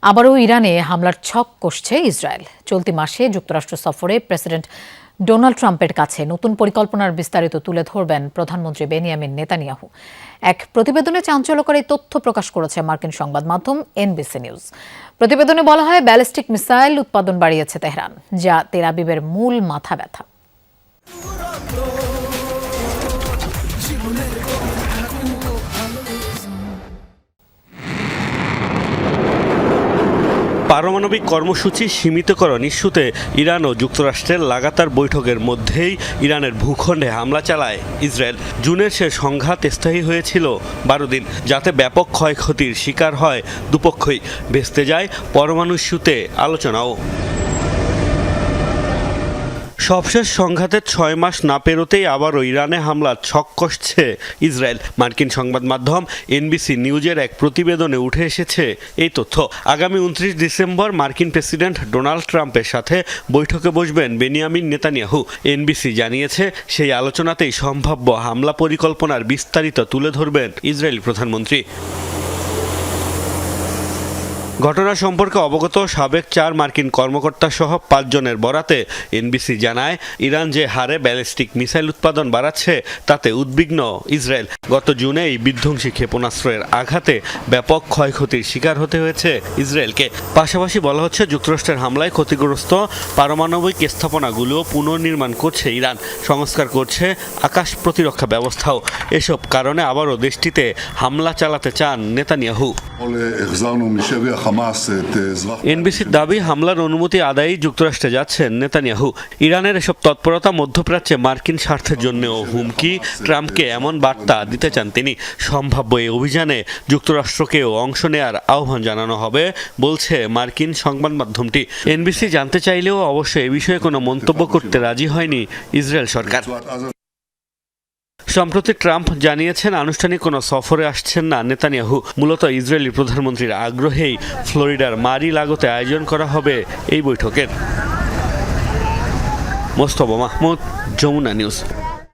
আবারও ইরানে হামলার ছক কষছে ইসরায়েল। চলতি মাসে যুক্তরাষ্ট্র সফরে প্রেসিডেন্ট ডোনাল্ড ট্রাম্পের কাছে নতুন পরিকল্পনার বিস্তারিত তুলে ধরবেন প্রধানমন্ত্রী বেনিয়ামিন নেতানিয়াহু। এক প্রতিবেদনে চাঞ্চল্যকর এই তথ্য প্রকাশ করেছে মার্কিন সংবাদ মাধ্যম এনবিসি নিউজ। প্রতিবেদনে বলা হয়, ব্যালিস্টিক মিসাইল উৎপাদন বাড়িয়েছে তেহরান, যা তেল আবিবের মূল মাথা ব্যথা। পারমাণবিক কর্মসূচি সীমিতকরণ ইস্যুতে ইরান ও যুক্তরাষ্ট্রের লাগাতার বৈঠকের মধ্যেই ইরানের ভূখণ্ডে হামলা চালায় ইসরায়েল। জুনের শেষ সংঘাত স্থায়ী হয়েছিল 12 দিন, যাতে ব্যাপক ক্ষয়ক্ষতির শিকার হয় দুপক্ষই। ভেস্তে যায় পরমাণু ইস্যুতে আলোচনাও। সবশেষ সংঘাতের 6 মাস না পেরোতেই আবারও ইরানে হামলার ছক কষছে ইসরায়েল। মার্কিন সংবাদ মাধ্যম এনবিসি নিউজের এক প্রতিবেদনে উঠে এসেছে এই তথ্য। আগামী 29 ডিসেম্বর মার্কিন প্রেসিডেন্ট ডোনাল্ড ট্রাম্পের সাথে বৈঠকে বসবেন বেনিয়ামিন নেতানিয়াহু। এনবিসি জানিয়েছে, সেই আলোচনাতেই সম্ভাব্য হামলা পরিকল্পনার বিস্তারিত তুলে ধরবেন ইসরায়েলি প্রধানমন্ত্রী। ঘটনা সম্পর্কে অবগত সাবেক 4 মার্কিন কর্মকর্তা সহ 5 জনের বরাতে এনবিসি জানায়, ইরান যে হারে ব্যালিস্টিক মিসাইল উৎপাদন বাড়াচ্ছে তাতে উদ্বিগ্ন ইসরায়েল। গত জুনে এই বিধ্বংসী ক্ষেপণাস্ত্রের আঘাতে ব্যাপক ক্ষয়ক্ষতির শিকার হতে হয়েছে ইসরায়েলকে। পাশাপাশি বলা হচ্ছে, যুক্তরাষ্ট্রের হামলায় ক্ষতিগ্রস্ত পারমাণবিক স্থাপনাগুলোও পুনর্নির্মাণ করছে ইরান, সংস্কার করছে আকাশ প্রতিরক্ষা ব্যবস্থাও। এসব কারণে আবারও দেশটিতে হামলা চালাতে চান নেতানিয়াহু। এনবিসির দাবি, হামলার অনুমতি আদায়ে যুক্তরাষ্ট্রে যাচ্ছেন নেতানিয়াহু। ইরানের এসব তৎপরতা মধ্যপ্রাচ্যে মার্কিন স্বার্থের জন্যও হুমকি। ট্রাম্পকে এমন বার্তা দিতে চান তিনি। সম্ভাব্য এই অভিযানে যুক্তরাষ্ট্রকেও অংশ নেয়ার আহ্বান জানানো হবে বলছে মার্কিন সংবাদ মাধ্যমটি। এনবিসি জানতে চাইলেও অবশ্য এ বিষয়ে কোনো মন্তব্য করতে রাজি হয়নি ইসরায়েল সরকার। সম্প্রতি ট্রাম্প জানিয়েছেন, আনুষ্ঠানিক কোনো সফরে আসছেন না নেতানিয়াহু। মূলত ইসরায়েলি প্রধানমন্ত্রীর আগ্রহেই ফ্লোরিডার মারি লাগোতে আয়োজন করা হবে এই বৈঠকের। মোস্তফা মাহমুদ, যমুনা নিউজ।